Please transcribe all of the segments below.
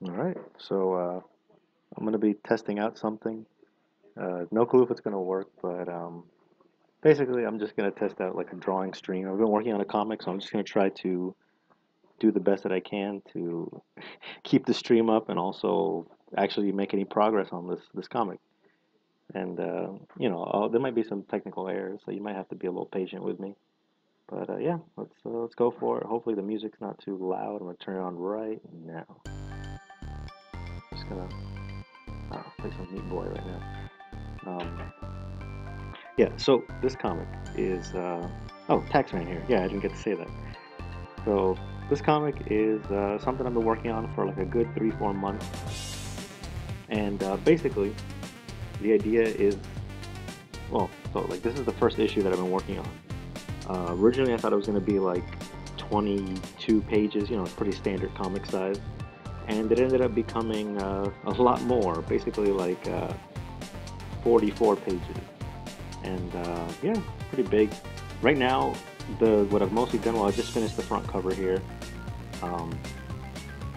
All right, so I'm gonna be testing out something. No clue if it's gonna work, but basically I'm just gonna test out like a drawing stream. I've been working on a comic, so I'm just gonna try to do the best that I can to keep the stream up and also actually make any progress on this comic. And there might be some technical errors, so you might have to be a little patient with me. But yeah, let's go for it. Hopefully the music's not too loud. I'm gonna turn it on right now. Just gonna play some Meat Boy right now. Yeah, so this comic is oh, tax man here. Yeah, I didn't get to say that. So this comic is something I've been working on for like a good 3-4 months, and basically the idea is well, so like this is the first issue that I've been working on. Originally, I thought it was going to be like 22 pages, you know, it's pretty standard comic size, and it ended up becoming a lot more, basically like 44 pages, and yeah, pretty big. Right now, the what I've mostly done, well, I just finished the front cover here. Um,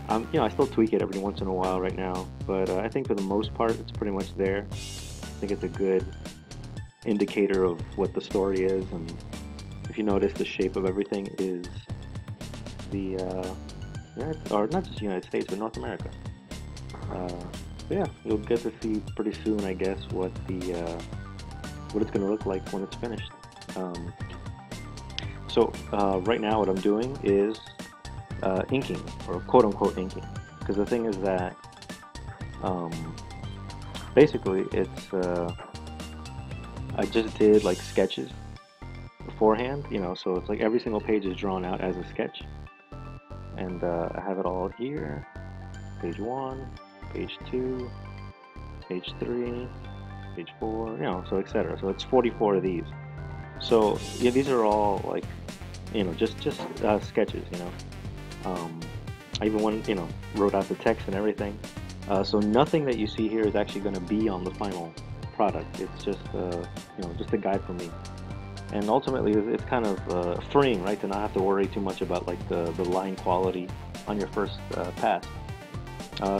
I still tweak it every once in a while right now, but I think for the most part, it's pretty much there. I think it's a good indicator of what the story is, and if you notice, the shape of everything is the or not just United States, but North America. Uh, yeah, you'll get to see pretty soon, I guess, what it's going to look like when it's finished. Um, so right now, what I'm doing is inking, or quote unquote inking, because the thing is that um, basically it's I just did like sketches beforehand, you know, so it's like every single page is drawn out as a sketch, and I have it all here: page one, page two, page three, page four, you know, so etc. So it's 44 of these. So yeah, these are all like, you know, just sketches, you know. I even wrote out the text and everything. So nothing that you see here is actually going to be on the final product. It's just just a guide for me. And ultimately, it's kind of freeing, right, to not have to worry too much about like the line quality on your first pass.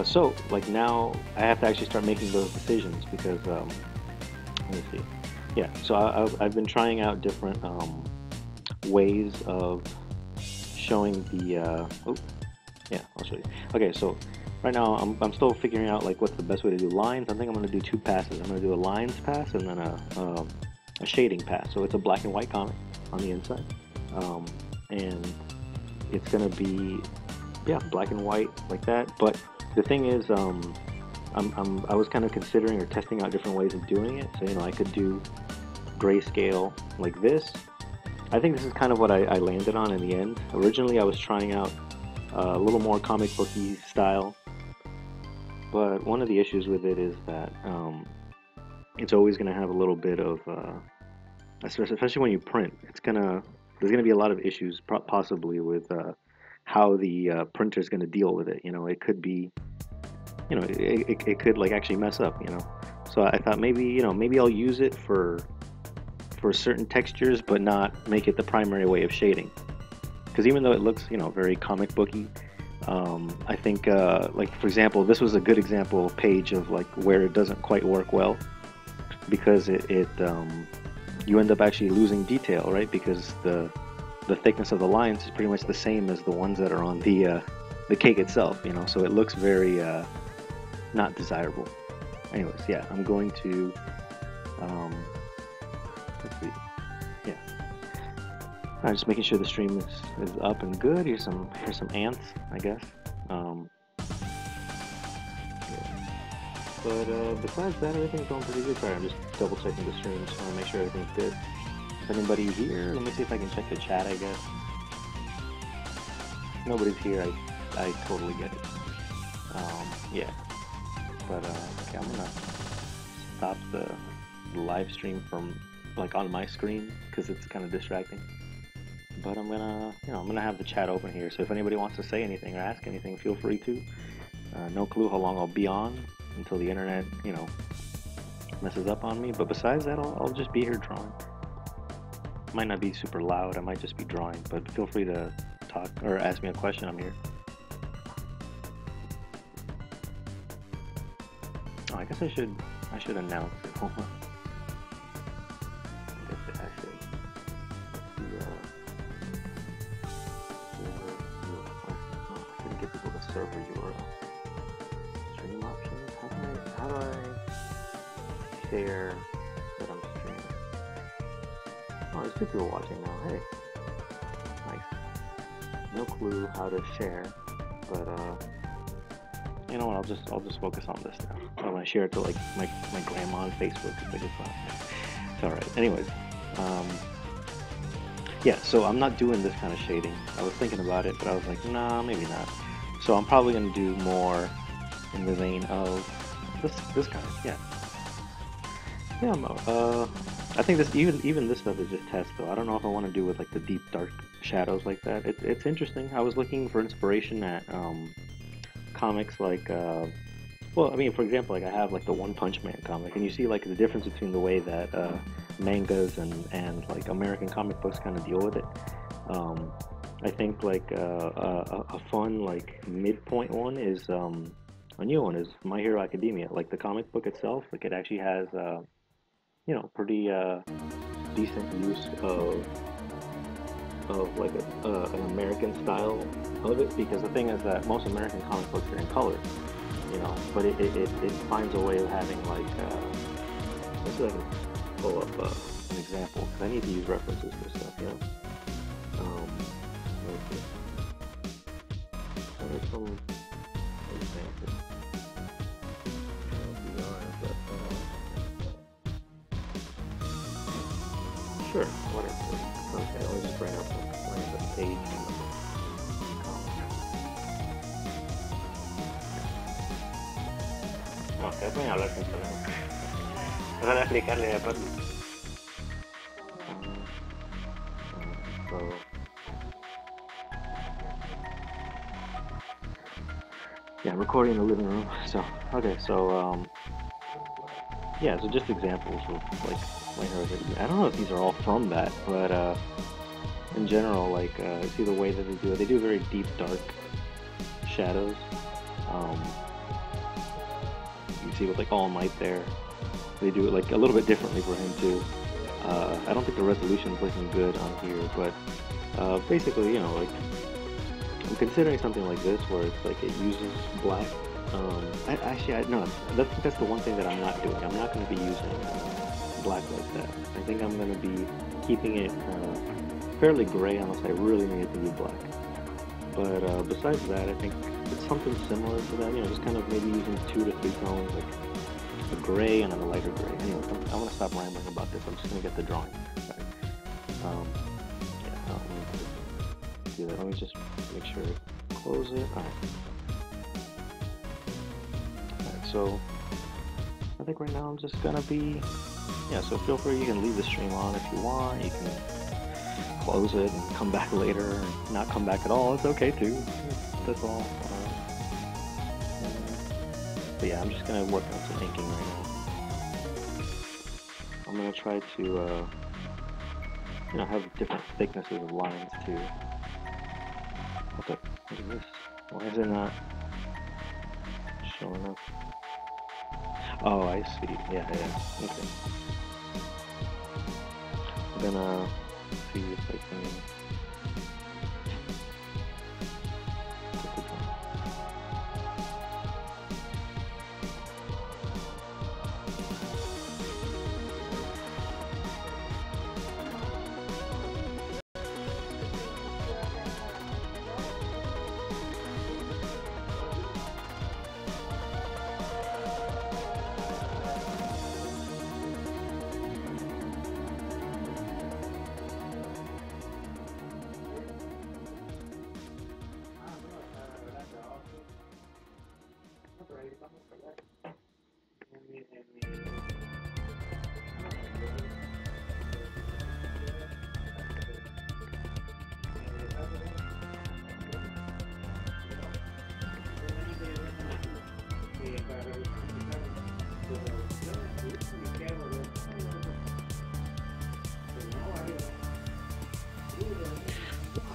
So like now, I have to actually start making those decisions because let me see. Yeah, so I've been trying out different ways of showing the. Oh, yeah, I'll show you. Okay, so right now I'm still figuring out like what's the best way to do lines. I think I'm going to do two passes. I'm going to do a lines pass and then a shading pass. So it's a black and white comic on the inside, and it's going to be yeah, black and white like that. But the thing is, I was kind of considering or testing out different ways of doing it. So I could do grayscale like this. I think this is kind of what I landed on in the end. Originally, I was trying out a little more comic booky style, but one of the issues with it is that it's always going to have a little bit of, especially when you print, there's gonna be a lot of issues possibly with how the printer is going to deal with it. It could be, it could like actually mess up. So I thought maybe I'll use it for certain textures, but not make it the primary way of shading. Because even though it looks, very comic booky, I think, like for example, this was a good example page of like where it doesn't quite work well, because you end up actually losing detail, right? Because the thickness of the lines is pretty much the same as the ones that are on the cake itself, so it looks very not desirable. Anyways, yeah, I'm going to let's see, yeah. I'm just making sure the stream is up and good. Here's some ants, I guess. Yeah. But besides that, everything's going pretty good. Sorry, I'm just double checking the stream. Just want to make sure everything's good. Is anybody here? Let me see if I can check the chat, I guess. If nobody's here, I totally get it. Yeah. But okay, I'm gonna stop the live stream from like on my screen because it's kind of distracting. But I'm gonna have the chat open here. So if anybody wants to say anything or ask anything, feel free to. No clue how long I'll be on until the internet, messes up on me. But besides that, I'll just be here drawing. Might not be super loud. I might just be drawing. But feel free to talk or ask me a question. I'm here. I guess I should announce it. Hold on. I guess I should. I shouldn't give people the server URL. Stream options. How do I share that I'm streaming? Oh, there's 2 people watching now. Hey, nice. No clue how to share, but you know what? I'll just focus on this now. I want to share it to like my grandma on Facebook. It's all right. Anyways, yeah. So I'm not doing this kind of shading. I was thinking about it, but I was like, nah, maybe not. So I'm probably gonna do more in the vein of this kind. Yeah. Yeah. I think this even this stuff is just test though. I don't know if I want to do with like the deep dark shadows like that. It's interesting. I was looking for inspiration at comics like well, I mean, for example, like I have like the One Punch Man comic, and you see like the difference between the way that mangas and like American comic books kind of deal with it. I think like a fun like midpoint one is a new one is My Hero Academia. Like the comic book itself, like it actually has you know, pretty decent use of like an American style of it, because the thing is that most American comic books are in color, you know, but it finds a way of having like let's see if I can pull up an example, because I need to use references for stuff, you know. Let's see. What are some examples? Sure, whatever. Okay, let me just bring up the page and the comment. Ok, voy a hablar sin problema. Van a explicarle de pronto. So, yeah, recording in the living room. So, okay, so, yeah, so just examples of like My Hero Academia. I don't know if these are all from that, but in general, like see the way that they do it. They do very deep, dark shadows. You see with like All Might there, they do it like a little bit differently for him too. I don't think the resolution is looking good on here, but basically, you know, like I'm considering something like this where it's like it uses black. No, that's the one thing that I'm not doing. I'm not going to be using black like that. I think I'm going to be keeping it fairly gray unless I really need it to be black. But besides that, I think it's something similar to that. You know, just kind of maybe using 2 to 3 tones, like a gray and then a lighter gray. Anyway, I want to stop rambling about this. I'm just going to get the drawing. Sorry. Yeah, let me do that. Let me just make sure to close it. All right. So I think right now I'm just gonna be, yeah, so feel free, you can leave the stream on if you want, you can close it and come back later, and not come back at all, it's okay too, that's all. But yeah, I'm just gonna work on some inking right now. I'm gonna try to, you know, have different thicknesses of lines too. What is this? Why is it not showing up? Oh, I see. Yeah. Okay. I'm gonna see if I can.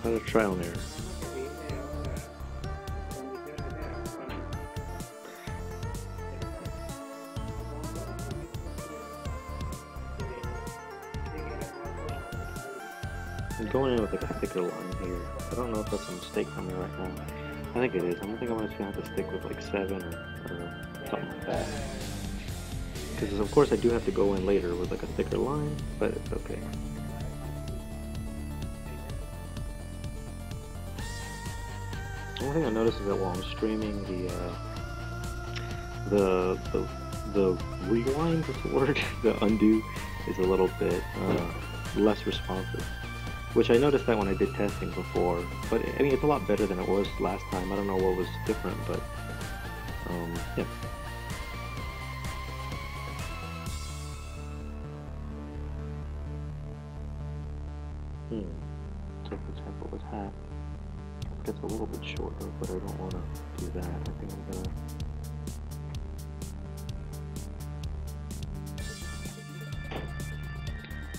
A trial and error. I'm going in with like a thicker line here. I don't know if that's a mistake for me right now. I think it is. I think I'm just gonna have to stick with like 7 or something like that. Because of course I do have to go in later with like a thicker line, but it's okay. The only thing I noticed is that while I'm streaming, the rewind, what's the word? The undo is a little bit less responsive. Which I noticed that when I did testing before, but I mean it's a lot better than it was last time. I don't know what was different, but yeah. So for example, with hat, it gets a little bit shorter, but I don't want to do that. I think I'm gonna.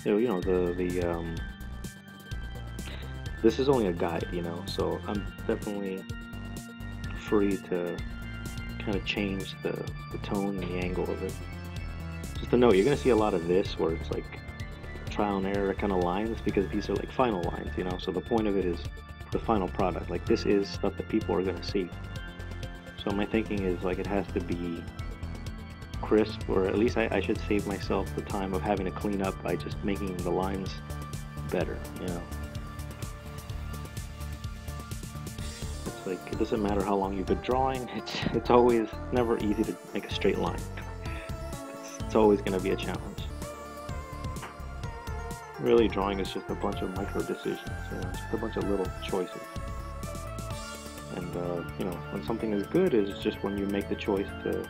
You know this is only a guide, you know, so I'm definitely free to kind of change the tone and the angle of it. Just to note, you're gonna see a lot of this where it's like trial and error kind of lines because these are like final lines, you know, so the point of it is the final product. Like this is stuff that people are gonna see. So my thinking is like it has to be crisp, or at least I should save myself the time of having to clean up by just making the lines better, you know. It's like it doesn't matter how long you've been drawing, it's always never easy to make a straight line. It's always going to be a challenge. Really, drawing is just a bunch of micro decisions, you know, just a bunch of little choices. And you know, when something is good is just when you make the choice to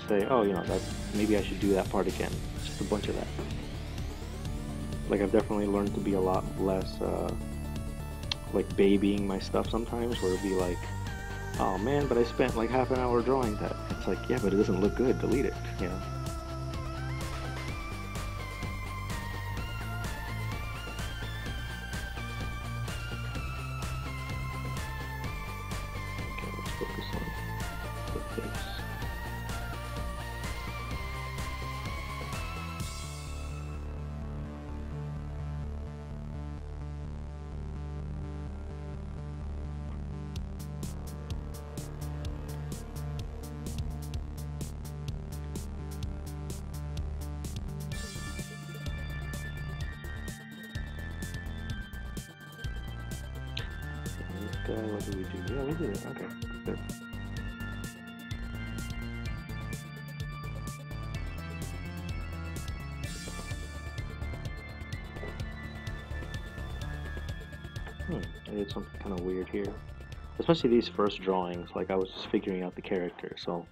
say, oh, you know, that maybe I should do that part again. Just a bunch of that. Like I've definitely learned to be a lot less like babying my stuff sometimes, where it'd be like, oh man, but I spent like half an hour drawing that. It's like, yeah, but it doesn't look good. Delete it, you know. Okay, let's focus on the face. What do we do? Yeah, we did it. Okay, good. I did something kind of weird here. Especially these first drawings, like I was just figuring out the character. So,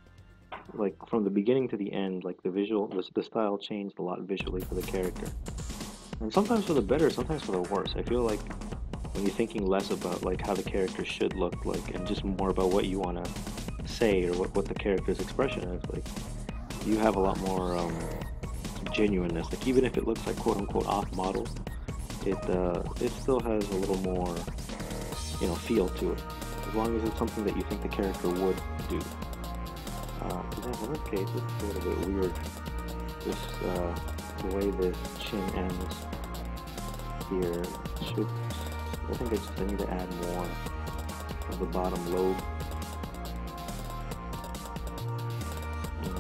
like from the beginning to the end, like the style changed a lot visually for the character. And sometimes for the better, sometimes for the worse. I feel like when you're thinking less about like how the character should look like and just more about what you want to say or what the character's expression is, like you have a lot more genuineness. Like even if it looks like quote unquote off model, it still has a little more, you know, feel to it, as long as it's something that you think the character would do. For example, in this case, it's a little bit weird. This the way the chin ends here should. I think I need to add more of the bottom lobe. And,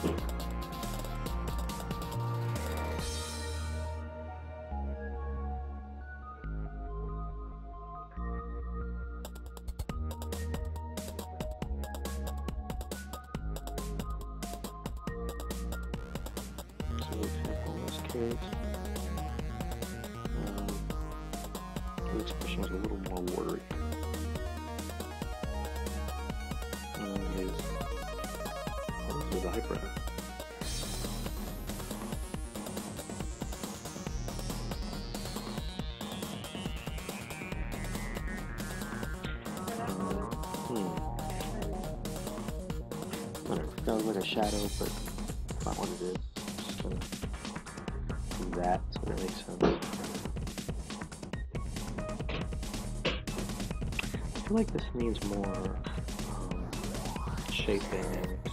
yeah. So we'll tap on this case. The expression is a little more worried. His eyebrow. I don't know, that was like a shadow, but it's not what it is. Just gonna do that so that makes sense. I feel like this needs more shape dynamics.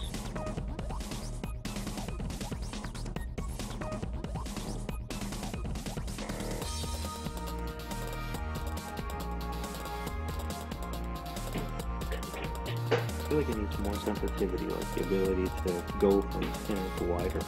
feel like it needs more sensitivity, like the ability to go from thinner to wider.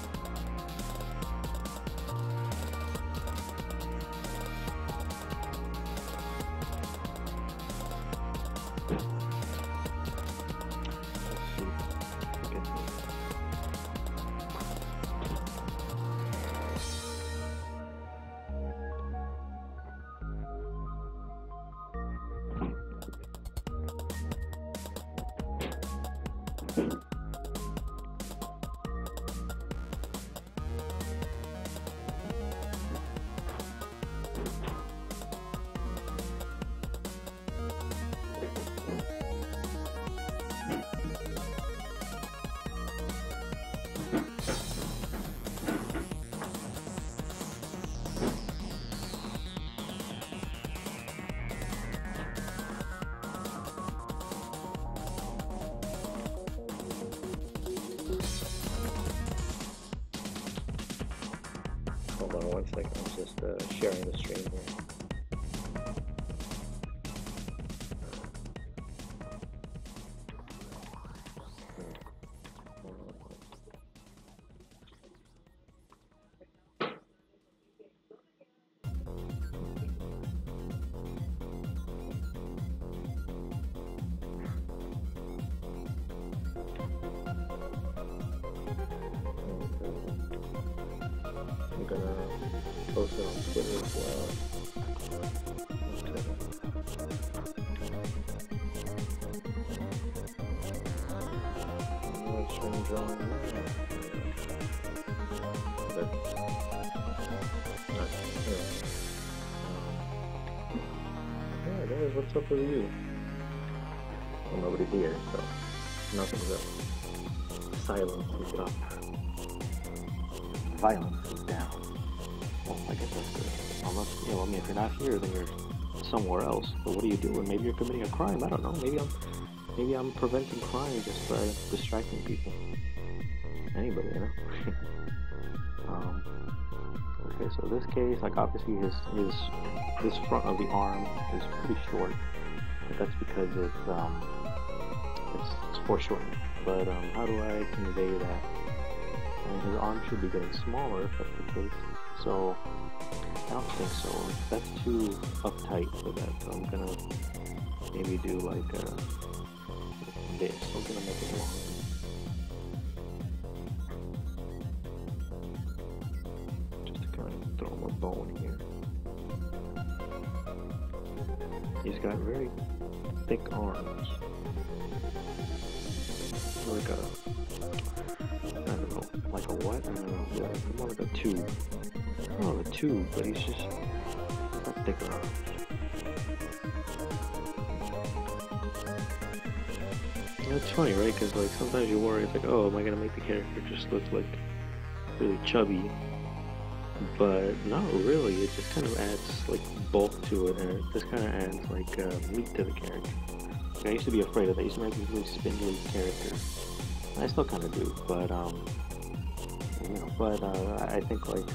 Hold on 1 second, I'm just sharing the stream here. I'm gonna post it on Twitter as well. Let's try and draw yeah, guys, what's up with you? Well, nobody's here, so nothing's up. Silence is up. Violence is down. Well, I guess that's good. Unless, you know, I mean, if you're not here, then you're somewhere else. But what are you doing? Maybe you're committing a crime. I don't know. Maybe I'm preventing crime just by distracting people. Anybody, you know? Okay, so this case, like obviously this front of the arm is pretty short, but that's because it's foreshortened. But how do I convey that? I mean, his arm should be getting smaller if that's the case. So I don't think so. That's too uptight for that. So I'm gonna maybe do like this. I'm gonna make it long. Throw him a bone here. He's got very thick arms. Like I don't know, like a what? I don't know. Yeah, more like a tube. Oh, a tube, but he's got thicker arms. It's funny, right? Because like sometimes you worry, it's like, oh, am I gonna make the character just look like really chubby? But not really, it just kind of adds like bulk to it, and it just kind of adds like meat to the character. Like, I used to be afraid of that. I used to make these really spindly characters. I still kind of do, but you know, but I think like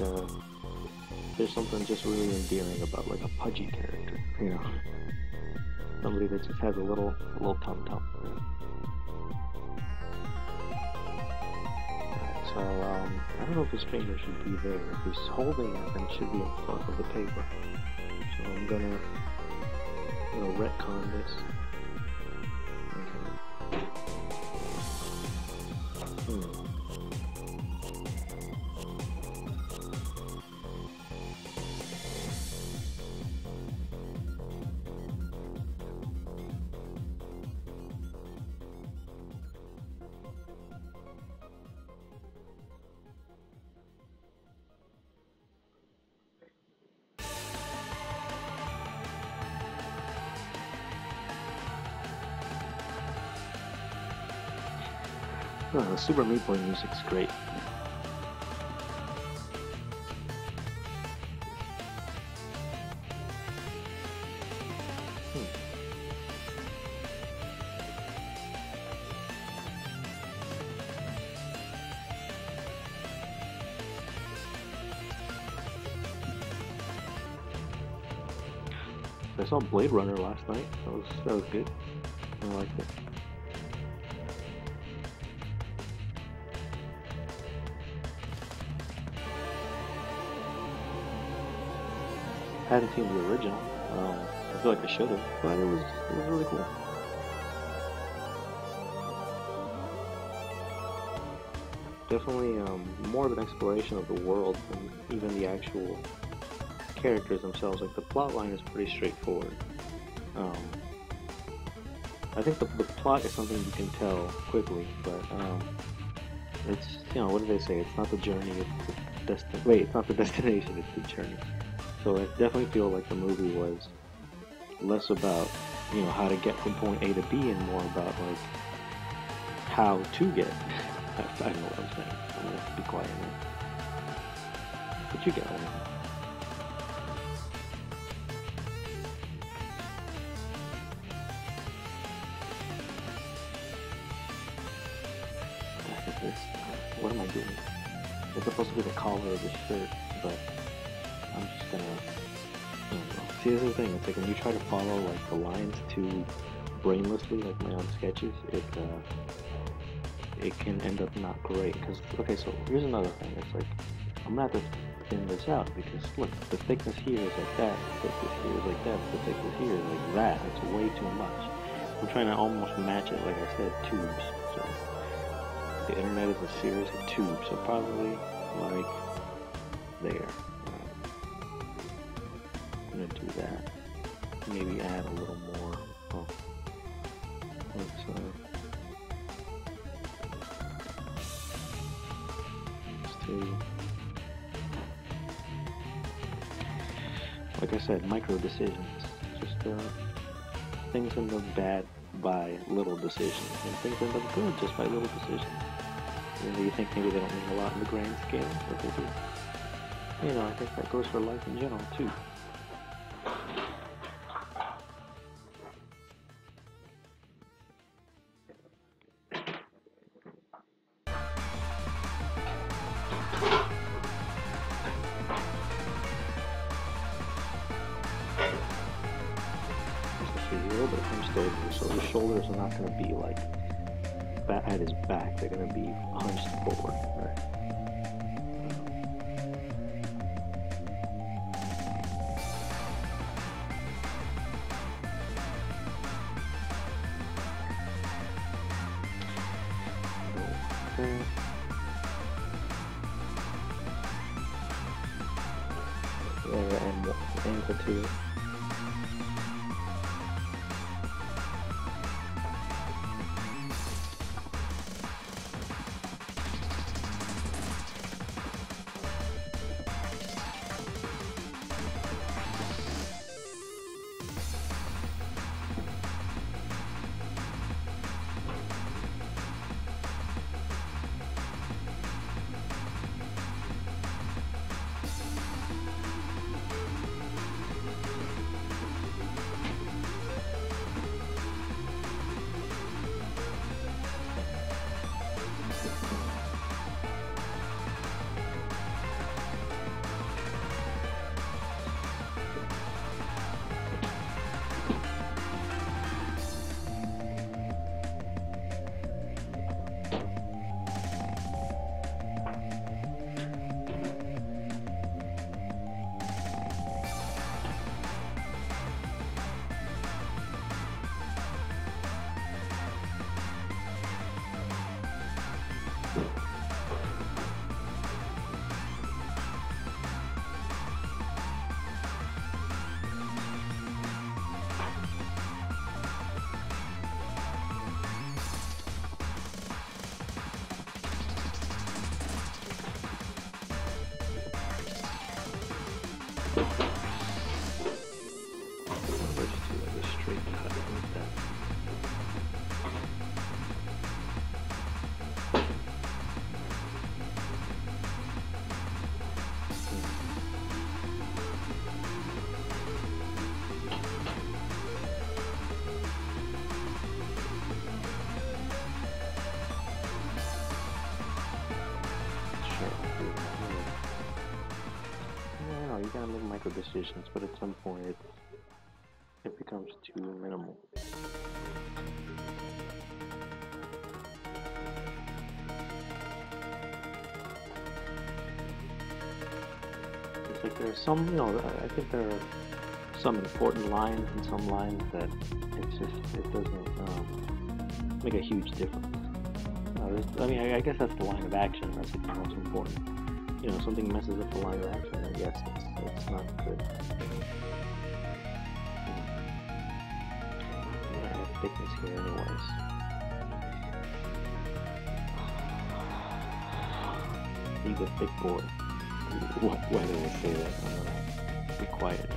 there's something just really endearing about like a pudgy character, you know, somebody that just has a little tum tum. So, I don't know if his finger should be there. If he's holding it, then it should be in front of the paper. So I'm gonna, you know, retcon this. Oh, the Super Meat Boy music's great. I saw Blade Runner last night. That was good. I liked it. hadn't seen the original. I feel like I should have, but it was really cool. Definitely more of an exploration of the world than even the actual characters themselves. Like the plot line is pretty straightforward. Um, I think the plot is something you can tell quickly, but it's, what do they say? It's not the journey, it's the wait, it's not the destination, it's the journey. So I definitely feel like the movie was less about, how to get from point A to B and more about like how to get. I don't know what I'm saying. I'm gonna be quiet now. But you get what I mean. What am I doing? It's supposed to be the collar of the shirt, but I'm just gonna, I don't know. See, this is the thing. It's like when you try to follow like the lines too brainlessly, like my own sketches, it can end up not great. Cause okay, so here's another thing. It's like I'm gonna have to thin this out because look, the thickness here is like that, the thickness here is like that, the thickness here is like that. It's way too much. I'm trying to almost match it, like I said, tubes. So the internet is a series of tubes, so probably like there. I'm gonna do that. Maybe add a little more. Oh, let's do. Like I said, micro decisions. Just things end up bad by little decisions, and things end up good just by little decisions. You think maybe they don't mean a lot in the grand scale, but they do. I think that goes for life in general, too. He's a little bit hunched over, so his shoulders are not going to be like at his back, they're going to be hunched forward, right? Okay. And ankle too. You gotta make micro decisions, but at some point it becomes too minimal. It's like There's some, I think there are some important lines and some lines that it doesn't make a huge difference. I guess that's the line of action. That's the most important. Something messes up the line of action, then yes, it's not good. I have thickness here anyways. He's a thick boy. Why did I say that? I'm gonna be quiet now.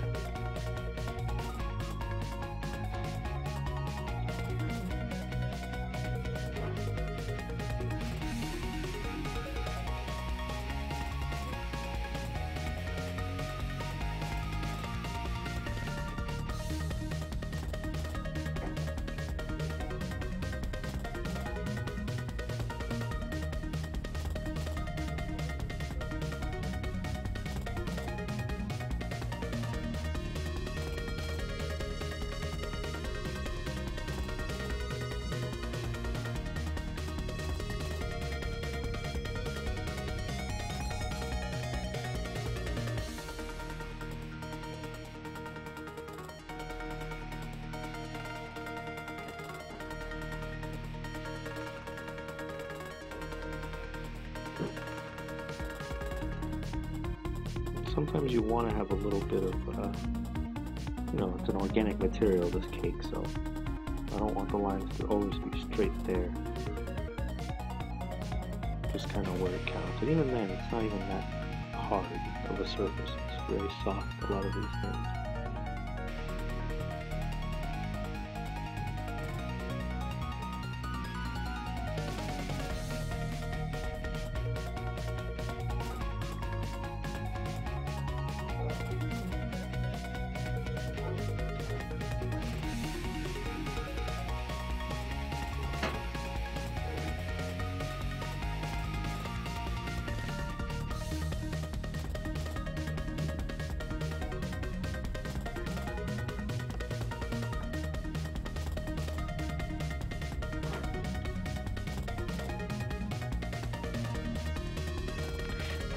Sometimes you want to have a little bit of, it's an organic material, this cake, so I don't want the lines to always be straight there. Just kind of where it counts. And even then, it's not even that hard of a surface. It's very soft, a lot of these things.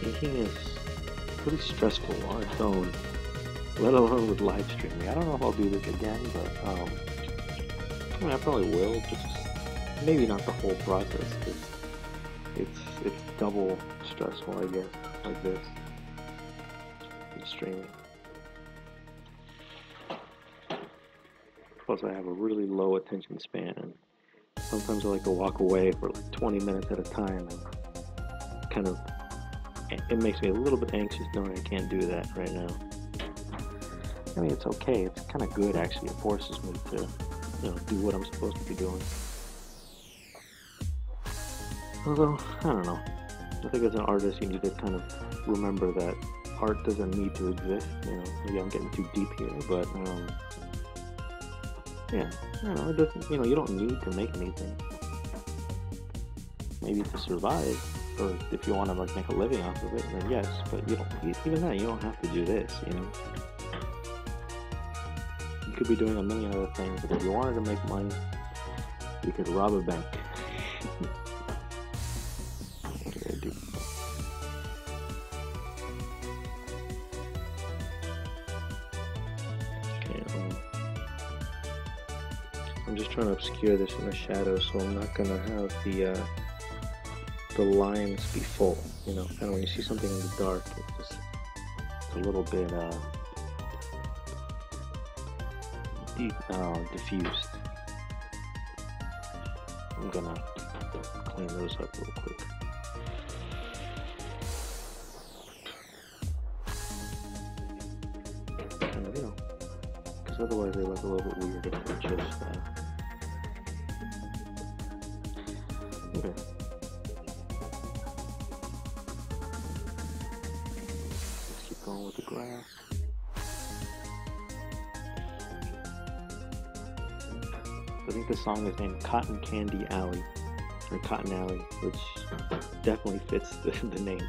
Inking is pretty stressful on its own, let alone with live streaming. I don't know if I'll do this again, but I probably will. Just maybe not the whole process, because it's double stressful, I guess, like this. With streaming. Plus, I have a really low attention span, and sometimes I like to walk away for like 20 minutes at a time, and kind of. It makes me a little bit anxious knowing I can't do that right now. I mean, it's okay. It's kind of good, actually. It forces me to, do what I'm supposed to be doing. Although, I don't know. I think as an artist, you need to kind of remember that art doesn't need to exist. Maybe I'm getting too deep here, but, yeah, I don't know. It doesn't, you don't need to make anything. Maybe to survive. Or if you want to make a living off of it, then yes. But you don't. Even then, you don't have to do this. You could be doing a million other things. But if you wanted to make money, you could rob a bank. What did I do? Okay. I'm just trying to obscure this in the shadow, so I'm not gonna have the lines be full, kind of when you see something in the dark, it's a little bit diffused. I'm gonna clean those up real quick. Kind of, because otherwise they look a little bit weird if they're just okay. Going with the grass. I think the song is named Cotton Candy Alley, or Cotton Alley, which definitely fits the name.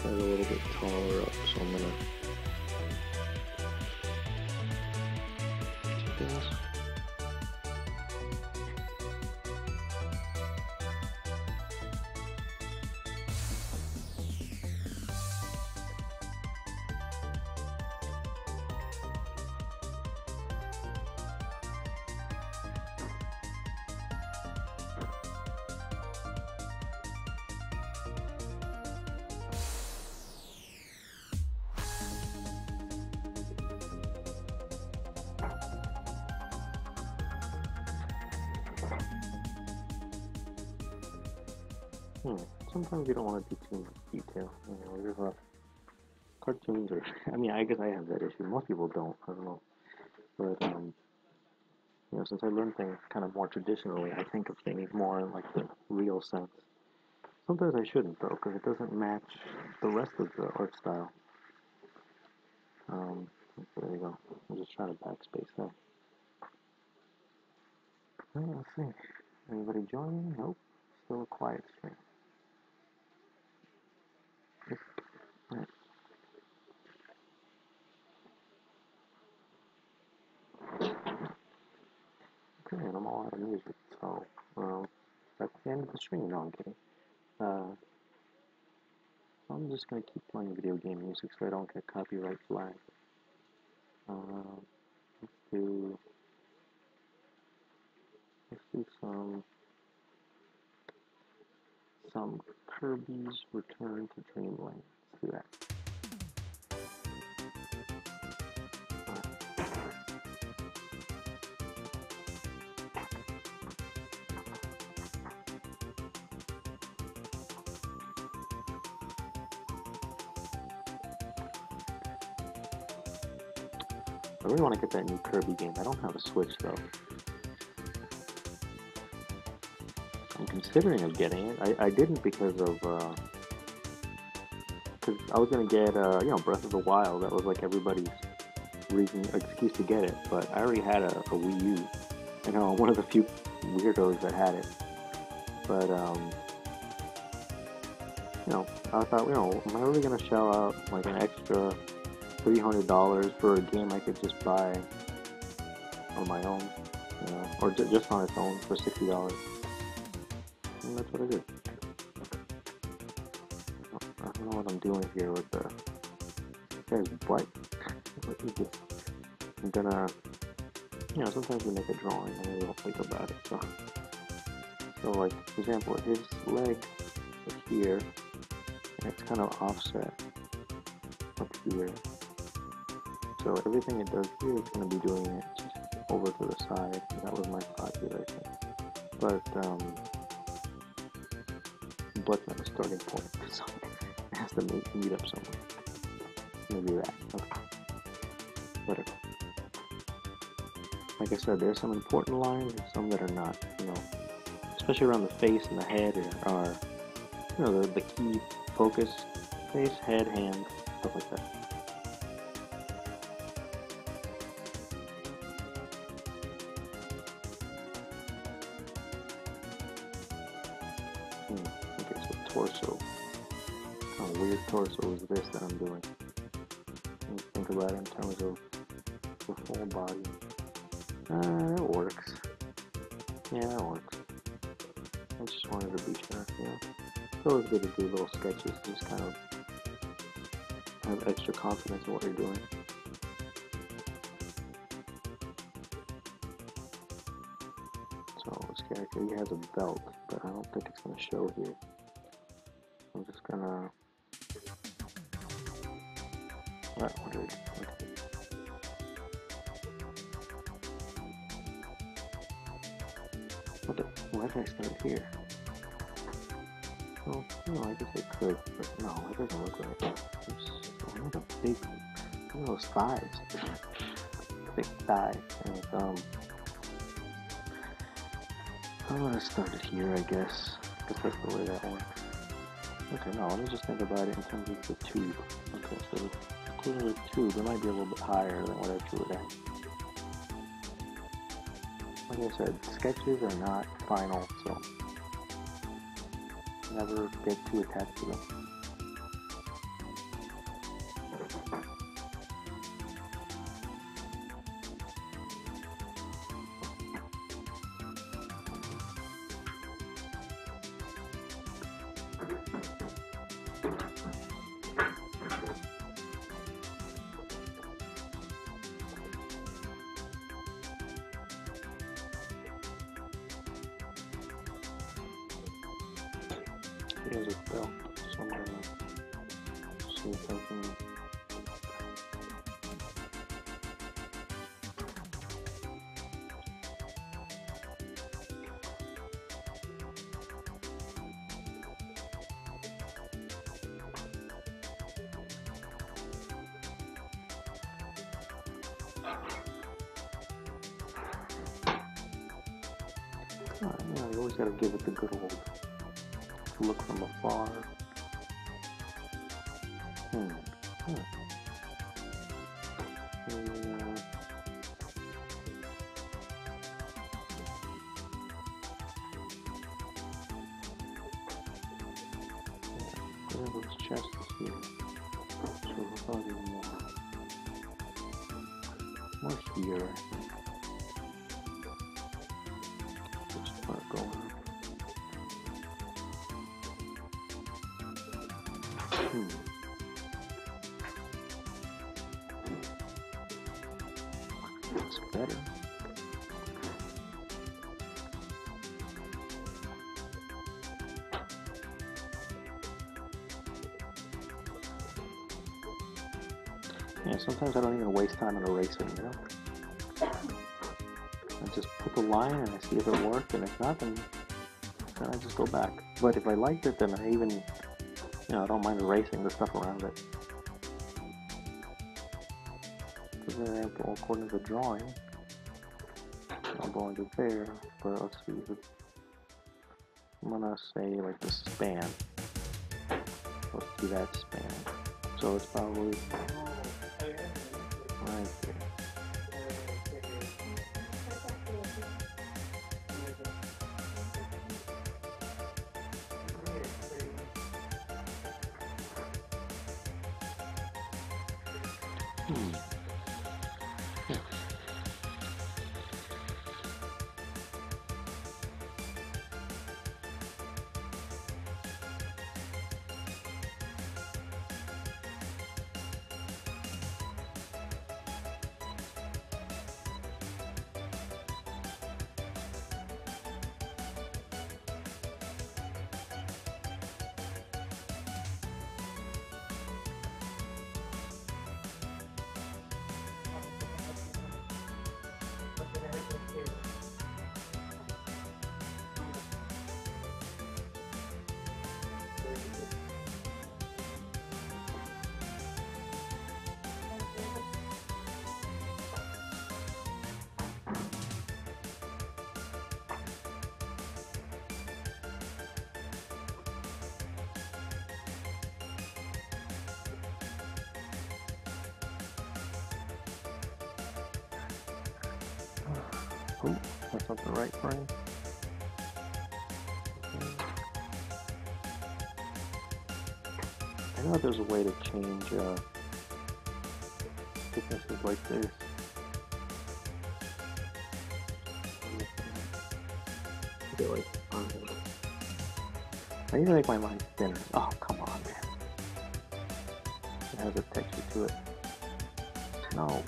a little bit taller up, so I'm gonna do this. Sometimes you don't want to do too much detail. You know, there's a cartoons or I mean, I guess I have that issue. Most people don't. I don't know, but you know, since I learn things kind of more traditionally, I think of things more in like the real sense. Sometimes I shouldn't though, because it doesn't match the rest of the art style. Um, there you go. I'm just trying to backspace that. Well, let's see. Anybody joining? Nope. Still a quiet stream. Right. Okay, and I'm all out of music, so that's the end of the stream. No, I'm kidding. I'm just gonna keep playing video game music so I don't get copyright flagged. Let's do some Kirby's Return to Dreamland. Let's do that. I really want to get that new Kirby game. I don't have a Switch though. I'm considering of getting it. I didn't because of because I was gonna get you know, Breath of the Wild. That was like everybody's excuse to get it. But I already had a Wii U. You know, one of the few weirdos that had it. But you know, I thought, you know, am I really gonna shell out like an extra $300 for a game I could just buy on my own, you know, or just on its own for $60? And that's what I did. I don't know what I'm doing here with the guy's butt. What is this? I'm gonna, you know, sometimes you make a drawing and you don't think about it. So like, for example, his leg is here, and it's kind of offset up here. So everything it does here is going to be doing it just over to the side. That was my thought here, I think. But butt's not a starting point, so it has to meet up somewhere. Maybe that. Okay. Whatever. Like I said, there's some important lines and some that are not. You know, especially around the face and the head are you know, the key focus: face, head, hand, stuff like that. Okay, so torso. What kind of weird torso is this that I'm doing? Think about it in terms of the full body. That works. Yeah, that works. I just wanted to be sure, you know. It's always good to do little sketches, just kind of have extra confidence in what you're doing. So this character, he has a belt, but I don't think it's going to show here. I'm just gonna... Why did I start here? Well, no, I guess I could, but no, it doesn't look right. Look at big, look at those thighs. Big thighs. And, I'm gonna start it here, I guess. Because that's the way that works. Okay, no, let me just think about it in terms of the tube. Okay, so including the tube, it might be a little bit higher than what I drew it at. Like I said, sketches are not final, so never get too attached to them. He has a belt, so I'm gonna see if I can. Yeah, you always gotta give it the good old look from afar. Hmm. Yeah. His chest is here, so we'll probably more here. This part going up. That's better. Yeah, sometimes I don't even waste time on erasing, you know? I just put the line and I see if it worked, and if not, then I just go back. But if I liked it, then I even, you know, I don't mind erasing the stuff around it. For example, according to the drawing, I'll go into there, but let's see, I'm gonna say like the span. Let's see that span. So it's probably right there. Oh, that's not the right frame. I know there's a way to change thicknesses like this. I need to make my line thinner. Oh, come on, man. It has a texture to it. No, not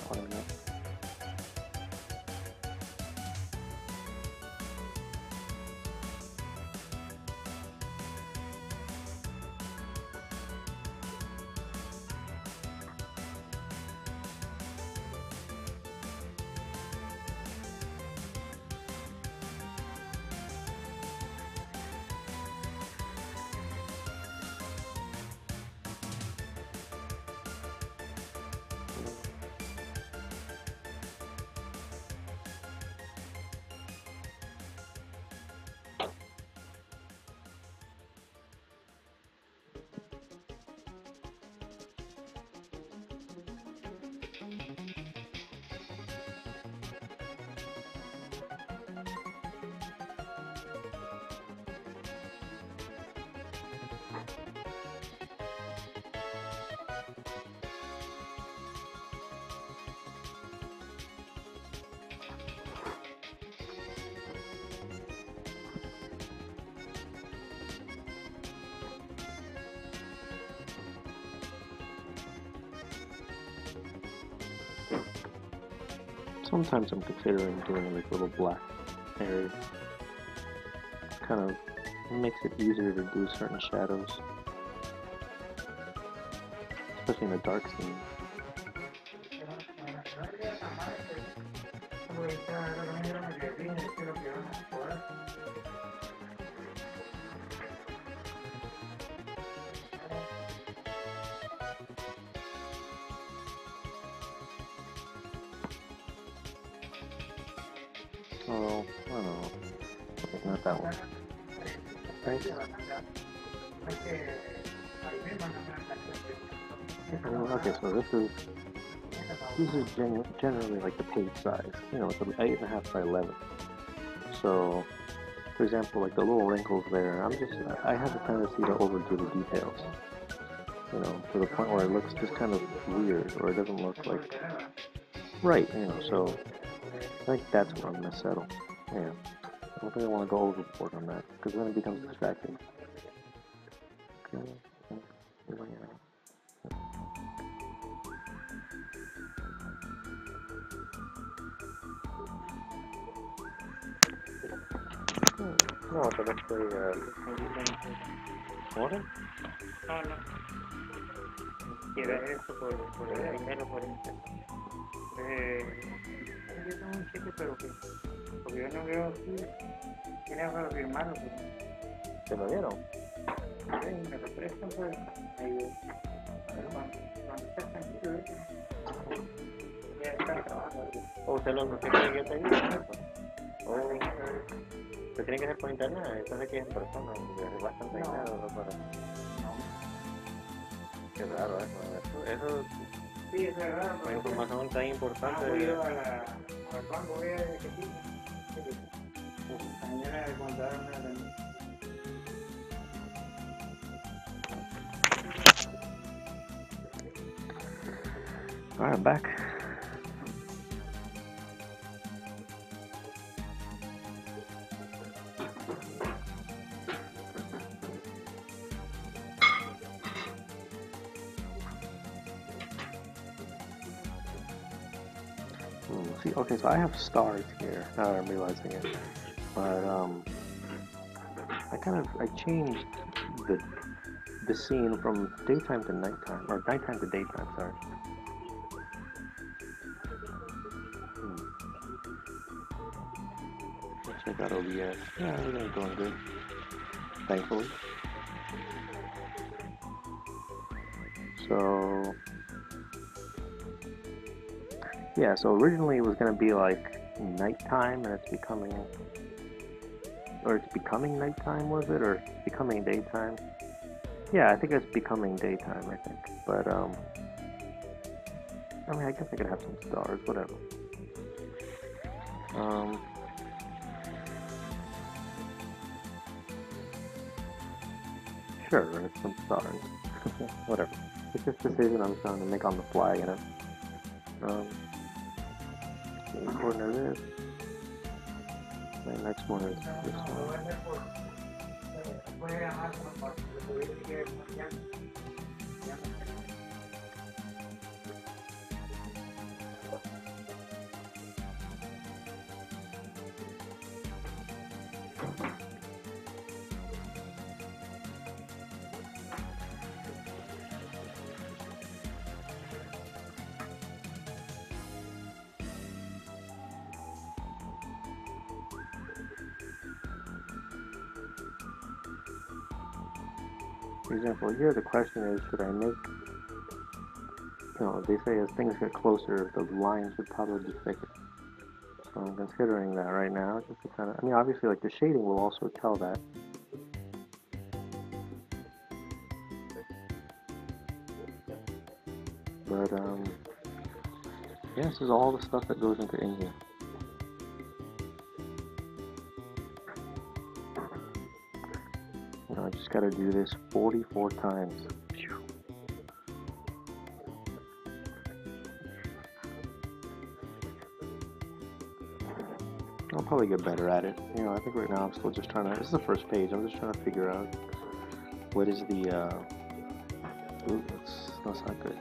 what I meant. Sometimes I'm considering doing like little black areas, kind of It makes it easier to do certain shadows, especially in a dark scene. Oh, I don't know. Okay, not that one. Right? Okay, so this is generally like the page size. You know, it's 8.5 by 11. So, for example, like the little wrinkles there, I have a tendency to overdo the details. You know, to the point where it looks just kind of weird, or it doesn't look like right. You know, so I think that's where I'm gonna settle. Yeah, I don't think I want to go overboard on that because then it becomes distracting. Okay. No, pero estoy... ¿Ahora? No, no. ¿Quieres esto por dinero, por internet? Yo tengo un cheque, pero que... Porque yo no veo aquí... Tiene que firmarlo. ¿Te lo dieron? Sí, me lo prestan, pues... Ahí... Cuando estés tranquilo, ya está trabajando. ¿O usted no quiere que yo te ayude? ¿O se tiene que hacer por internet? Eso de que es en persona, es bastante dinero, ¿no? Para... Qué raro eso. Sí, es verdad. Una información tan importante. Voy a al banco, voy a ver qué tipo. Mañana me contaron una de mí. Alright, I'm back. See, okay, so I have stars here. Now I'm realizing it, but I changed the scene from daytime to nighttime, or nighttime to daytime. Sorry. Let's check out OBS. Yeah, everything's going good, thankfully. So. Yeah, so originally it was going to be like nighttime and it's becoming nighttime, was it? Or becoming daytime? Yeah, I think it's becoming daytime, I think. But, I mean, I guess I could have some stars, whatever. Sure, it's some stars. Whatever. It's just a decision I'm trying to make on the fly, you know? According to this, my next one is this one. For example, here the question is, should I make, they say as things get closer, the lines should probably be thicker. So I'm considering that right now, just to kind of, I mean, obviously, like, the shading will also tell that. But, yeah, this is all the stuff that goes into India. I just gotta do this 44 times. Phew. I'll probably get better at it. I think right now I'm still just trying to, this is the first page, I'm just trying to figure out what is the, ooh, that's not good.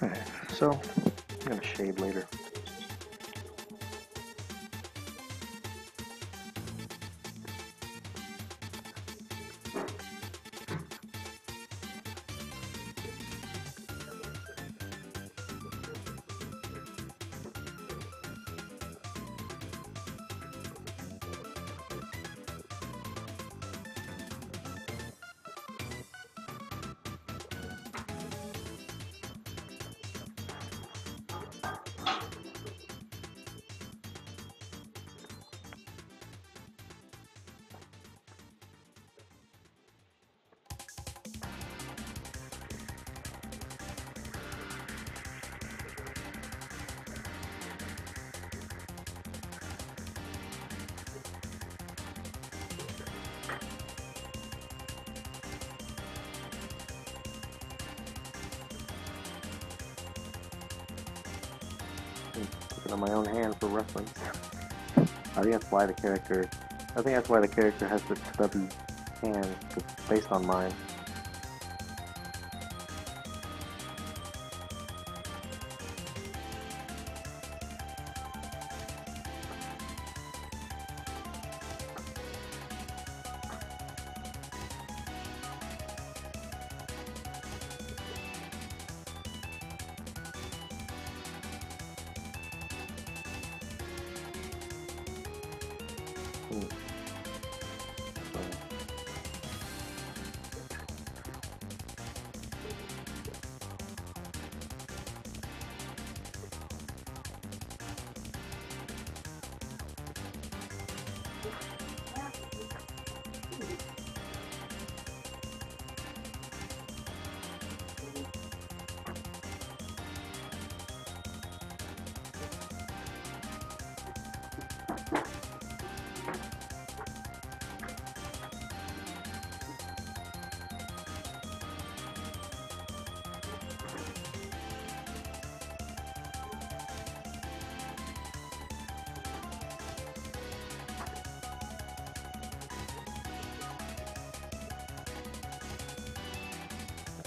Alright, so I'm gonna shade later. Put it on my own hand for reference. I think that's why the character. I think that's why the character has such stubby hands, based on mine.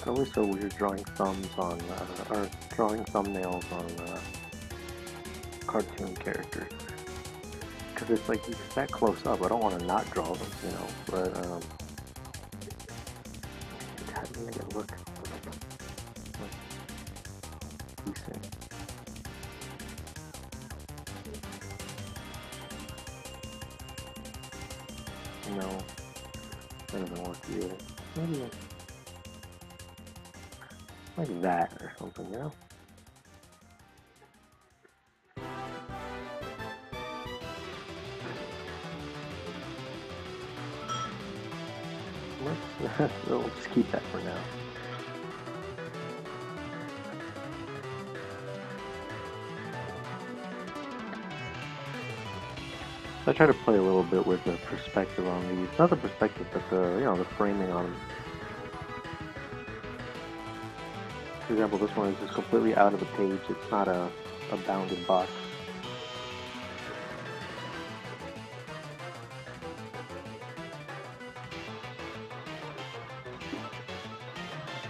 It's always so weird drawing thumbs on, or drawing thumbnails on cartoon characters. Because it's like, it's that close up, I don't want to not draw them, you know, but, how do you make it look decent? No, that doesn't work either. Maybe like that or something, you know? We'll just keep that for now. I try to play a little bit with the perspective on these. Not the perspective, but the framing on them. For example, this one is just completely out of the page. It's not a bounded box.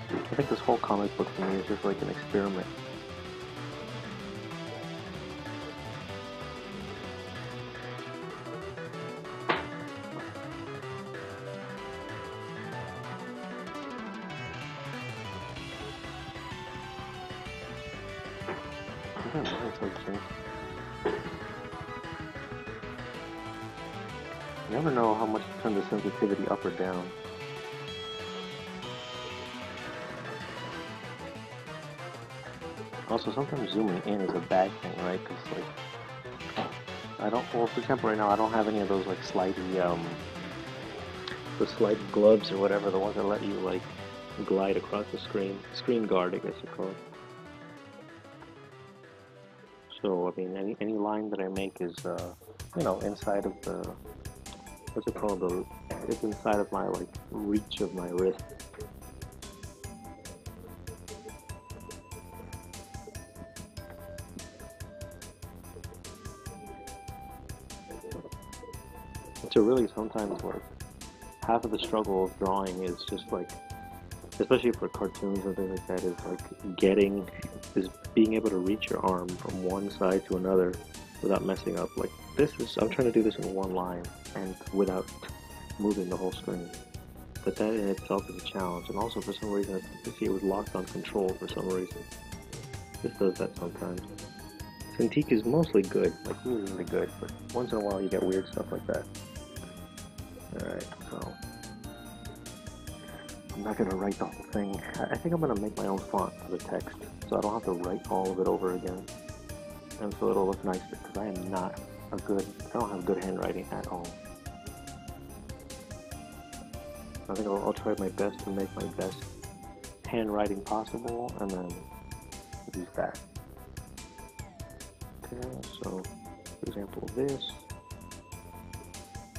I think this whole comic book for me is just like an experiment. You never know how much to turn the sensitivity up or down. Also, sometimes zooming in is a bad thing, right? Because, like, I don't, well, for example, right now, I don't have any of those, like, slidey, the slide gloves or whatever, the ones that let you, like, glide across the screen guard, I guess you call it. So, I mean, any line that I make is, inside of the, what's it called, it's inside of my, like, reach of my wrist. So really, sometimes, like, half of the struggle of drawing is just, like, especially for cartoons and things like that, is being able to reach your arm from one side to another without messing up. Like, I'm trying to do this in one line and without moving the whole screen. But that in itself is a challenge. And also, for some reason, it was locked on control for some reason. This does that sometimes. Cintiq is mostly good, like really, really good, but once in a while you get weird stuff like that. Alright, so I'm not gonna write the whole thing. I think I'm gonna make my own font for the text, so I don't have to write all of it over again. And so it'll look nicer, because I don't have good handwriting at all. I think I'll try my best to make my best handwriting possible, and then use that. Okay, so, for example, this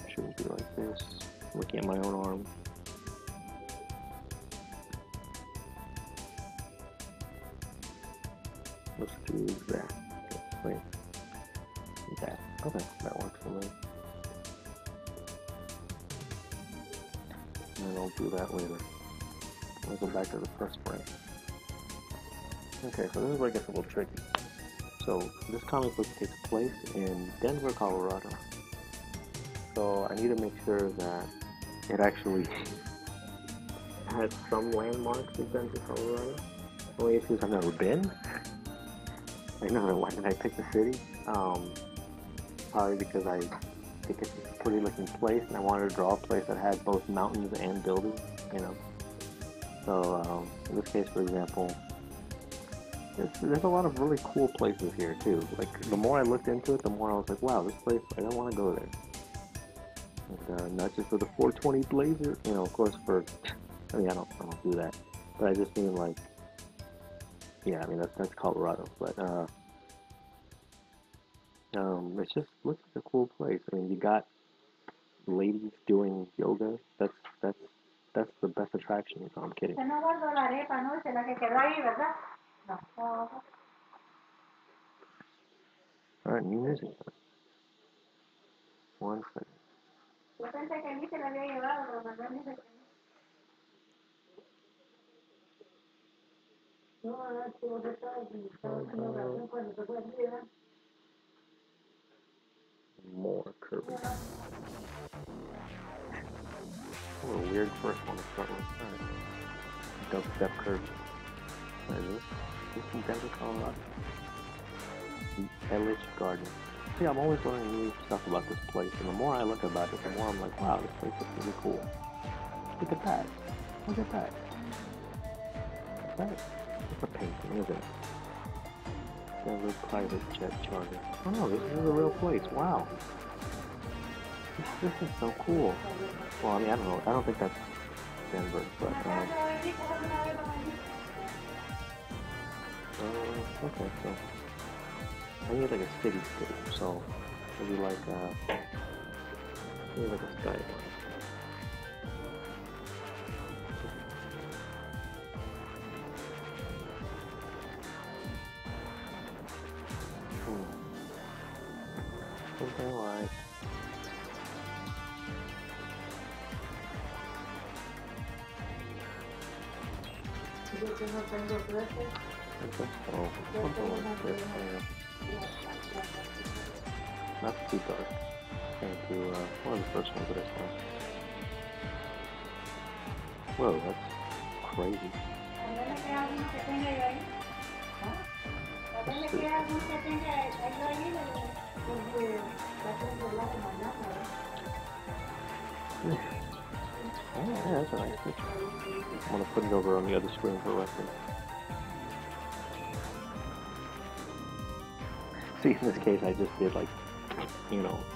should be like this, looking at my own arm. Let's do that. Wait. That. Okay, that works for me. And I'll do that later. I'll go back to the first frame. Okay, so this is where it gets a little tricky. So, this comic book takes place in Denver, Colorado. So, I need to make sure that it actually has some landmarks in Denver, Colorado. Only issue is I've never been. I know, why did I pick the city? Probably because I think it's a pretty looking place, and I wanted to draw a place that had both mountains and buildings, you know. So, in this case, for example, there's a lot of really cool places here, too. Like, the more I looked into it, the more I was like, wow, this place, I don't want to go there. And, not just for the 420 Blazer, you know, of course, I mean, I don't do that. But I just mean, like, yeah, I mean, that's Colorado, but, it just looks like a cool place. I mean, you got ladies doing yoga. That's the best attraction. No, I'm kidding. Alright, new music. One second. More Kirby. Oh, a weird first one to start with. Alright. Dubstep Kirby. What is this? This is Denver, Colorado. The Ellis Garden. See, I'm always learning new stuff about this place, and the more I look about it, the more I'm like, wow, this place looks really cool. Look at that. Look at that. That's a painting, isn't it? Denver private jet charter. Oh no, this is a real place. Wow. This is so cool. Well, I mean, I don't know. I don't think that's Denver, but okay, so I need like a cityscape, so maybe like a skyline. Something like something like this. Not too dark. Trying to one of the first ones that I saw. Whoa, that's crazy. Oh, yeah, that's a nice picture. I'm gonna put it over on the other screen for reference. See, in this case, I just did like,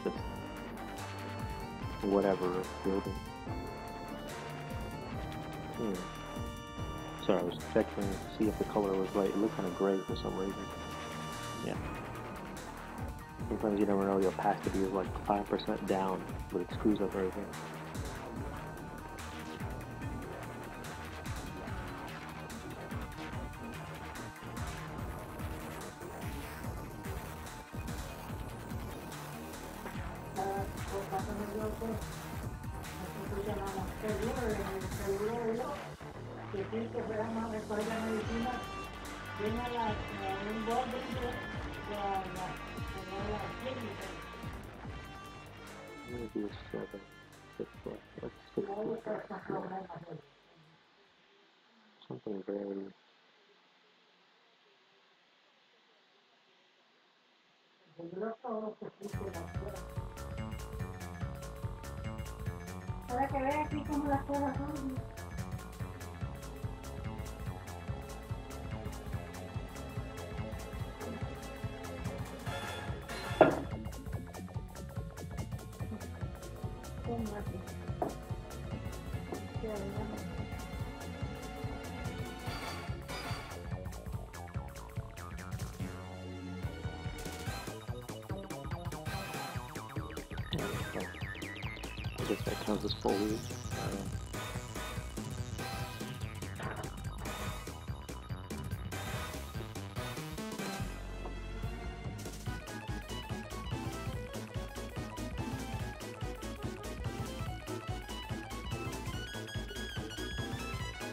just whatever building. Sorry, I was checking to see if the color was right. It looked kind of gray for some reason. Yeah. Sometimes you never know, the opacity is like 5% down, but it screws up everything. Maybe a 7, 6 left. Let's 6 something very... Para que veas aquí cómo las cosas son. I guess that counts as foliage.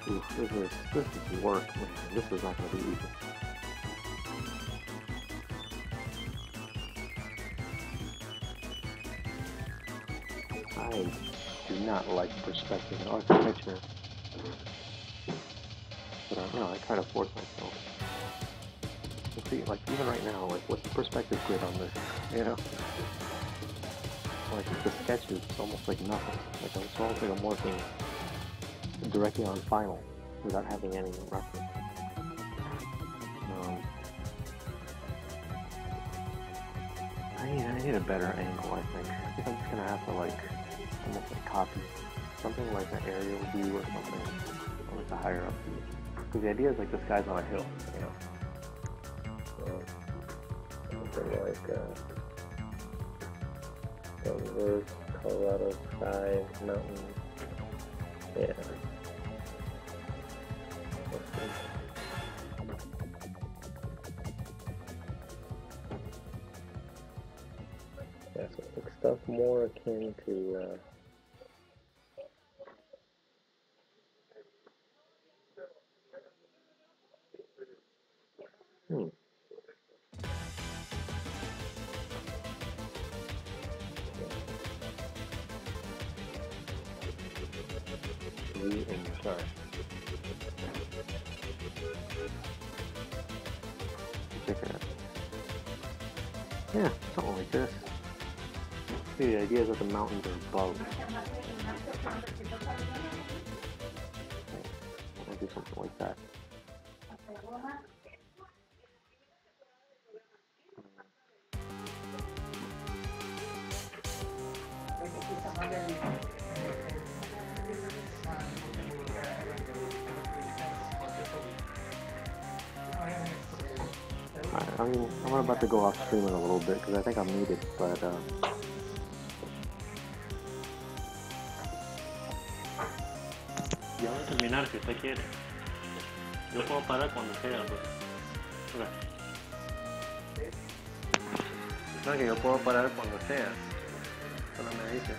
Oof, this is work. This is not going to be easy. I do not like perspective in architecture, but I try to force myself. You see, like even right now, like what's the perspective grid on this? Like the sketches, it's almost like nothing. Like it's almost like I'm working directly on final without having any reference. I need a better angle. I think I'm just gonna have to like almost like copy something like an aerial view or something, or like a higher up view. Because the idea is like the sky's on a hill, So something like Denver, Colorado sky, mountains. Yeah. Yeah, so like stuff more akin to sorry. Yeah, something like this. See, the idea is that the mountains are above. I'll do something like that. I mean, I'm about to go off stream in a little bit because I think I'm muted, but Ya voy a terminar si usted quiere. Yo puedo parar cuando sea, pues. Ok. No, que yo puedo parar cuando sea. Solo me dice.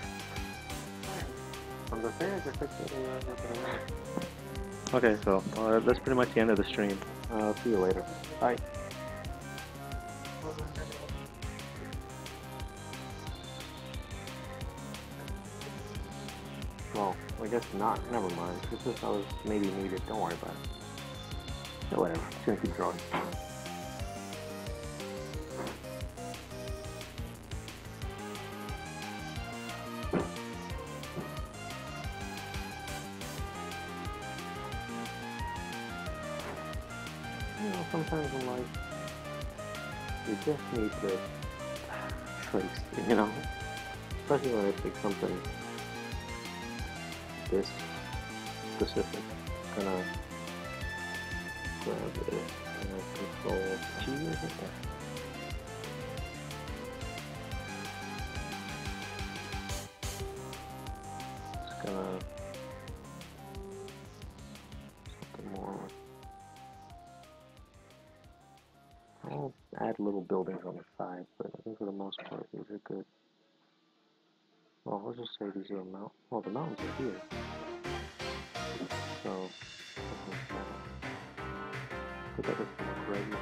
Cuando sea, que usted quiere, yo termino. okay. So that's pretty much the end of the stream. See you later. Bye. Well, I guess not. Never mind. It's just I was maybe muted. Don't worry about it. Yeah, whatever. Just gonna keep drawing. You know, sometimes in life, you just need to trace, you know? Especially when it's like something this specific. Gonna grab it and control T or something. Just gonna something more. I'll add little buildings on the side, but I think for the most part these are good. Well, let's just say these are the mountains. Well, the mountains are here. So, put that as more gradient.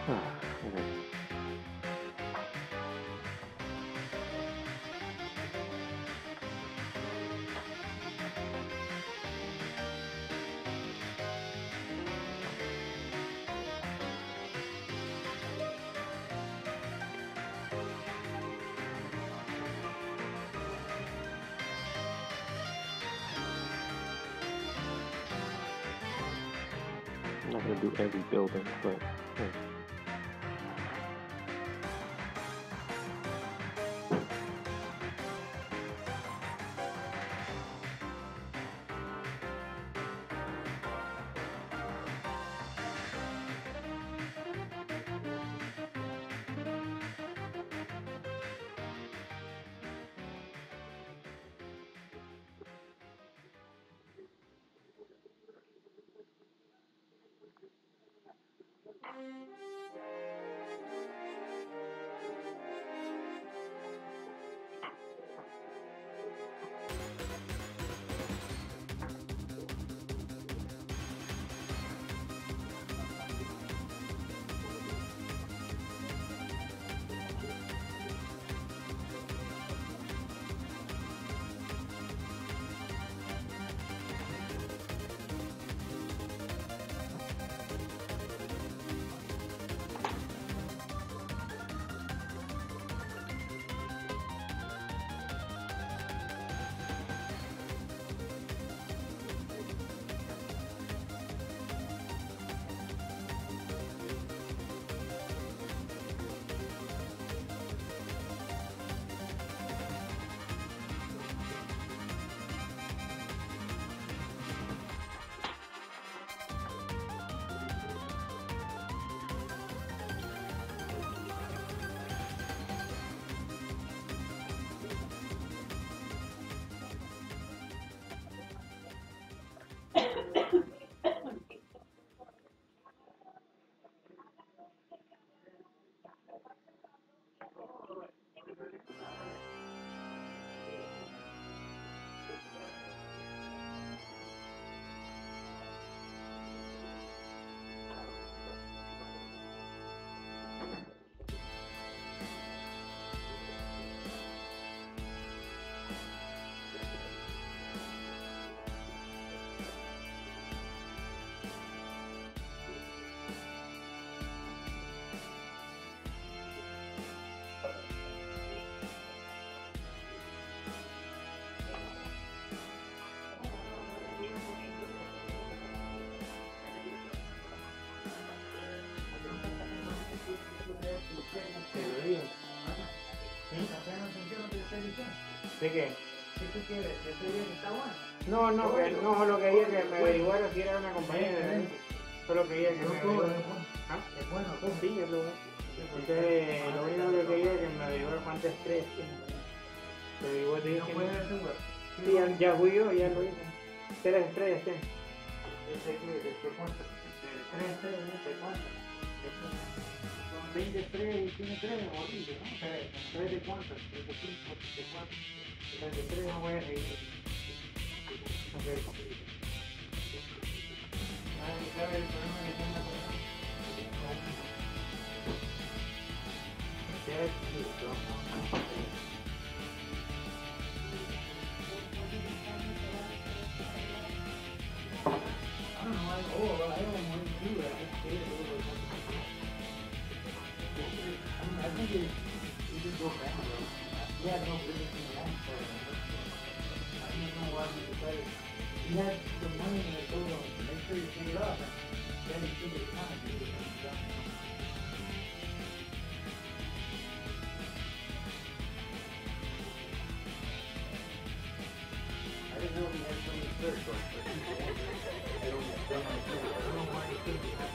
Okay. I'm not gonna do every building, but hey. ¿De qué? ¿Qué tú quieres? ¿Yo te diría que está bueno? No, solo quería que me averiguara si era una compañía. Solo quería que me averiguara. ¿Ah? Es bueno, Pues sí, es lo bueno. Entonces, lo único que quería es que me averiguara cuánto estrés tiene. Pero igual te no dije. puedes hacer web. Sí, ya fui yo, ya lo hice. 3 estrellas tiene. ¿De cuánto? ¿De 3 estrellas? ¿De cuánto? Son 20 estrellas y tiene 3, horrible, ¿no? 3 de cuánto? 3 de 5, de 4. 3 estrellas voy a seguir. ¿Sabes el problema que tiene la persona? Ya es listo. I don't know, I don't want to do that. I just did it a little bit. I mean, I think you should go back. He had no business in the land for it. I don't know why he decided. He had some money in his total to make sure you pay it off. And then he took his time to do it. I didn't know he had so many credit cards. I don't know why he couldn't do that.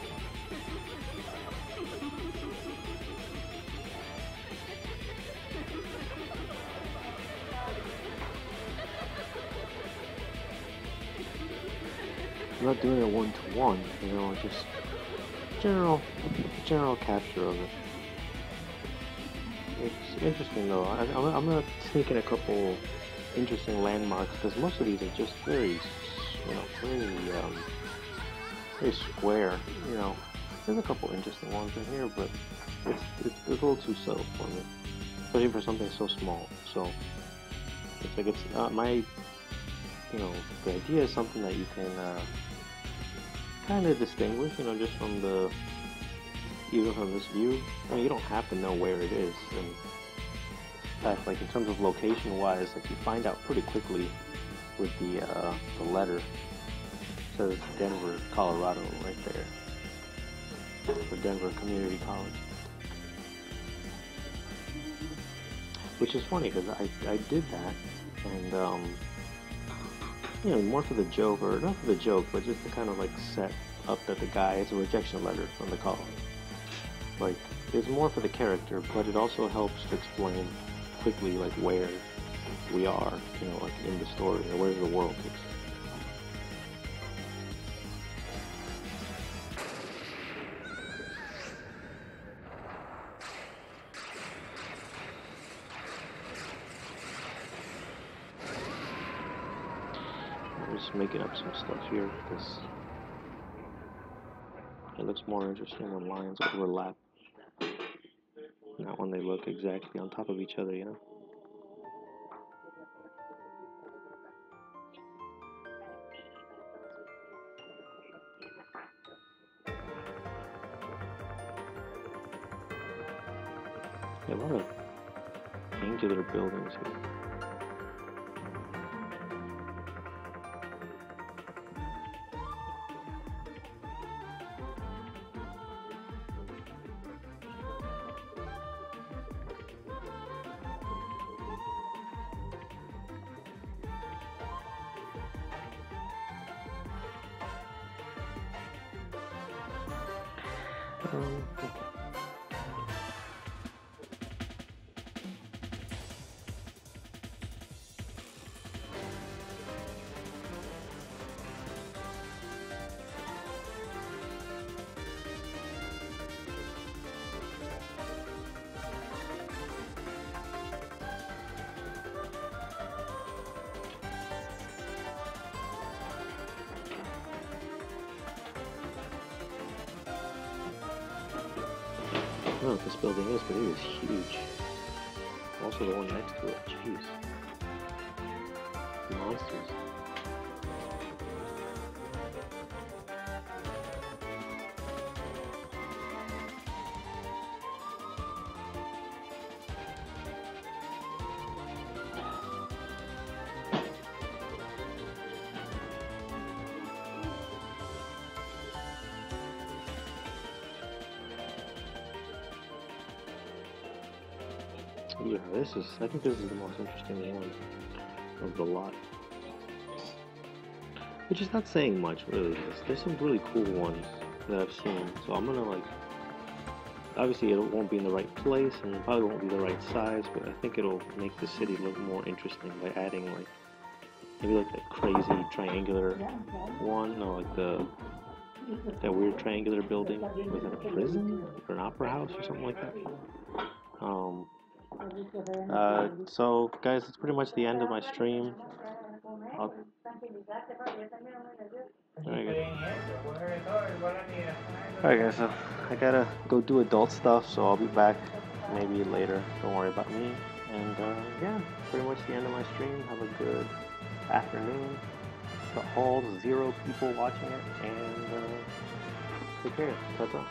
I'm not doing it one-to-one, you know, just general capture of it. It's interesting though. I'm gonna take in a couple interesting landmarks because most of these are just very, very square. You know, there's a couple interesting ones in here, but it's a little too subtle for me, especially for something so small. So it's like it's not my, the idea is something that you can kind of distinguish, just from even from this view. I mean, you don't have to know where it is, and in fact, like in terms of location-wise, like you find out pretty quickly with the letter. It says Denver, Colorado, right there, for Denver Community College. Which is funny because I did that, and more for the joke, or not for the joke, but just to kind of like set up that the guy is a rejection letter from the college. Like, it's more for the character, but it also helps to explain quickly like where we are, like in the story, or where the world is. I'm just making up some stuff here because it looks more interesting when lines overlap, not when they look exactly on top of each other, Yeah, a lot of angular buildings here. I don't know what this building is, but it is huge. Also the one next to it, jeez. Monsters. Yeah, I think this is the most interesting one of the lot. Which is not saying much, really. There's some really cool ones that I've seen. So I'm gonna like, obviously it won't be in the right place and it probably won't be the right size, but I think it'll make the city look more interesting by adding like, maybe like that crazy triangular one, or like that weird triangular building. Was it a prison or an opera house or something like that? Um, so guys, that's pretty much the end of my stream. I'll, Alright guys, so I gotta go do adult stuff, so I'll be back maybe later. Don't worry about me. And yeah, pretty much the end of my stream. Have a good afternoon to all 0 people watching it, and take care. Ta-ta.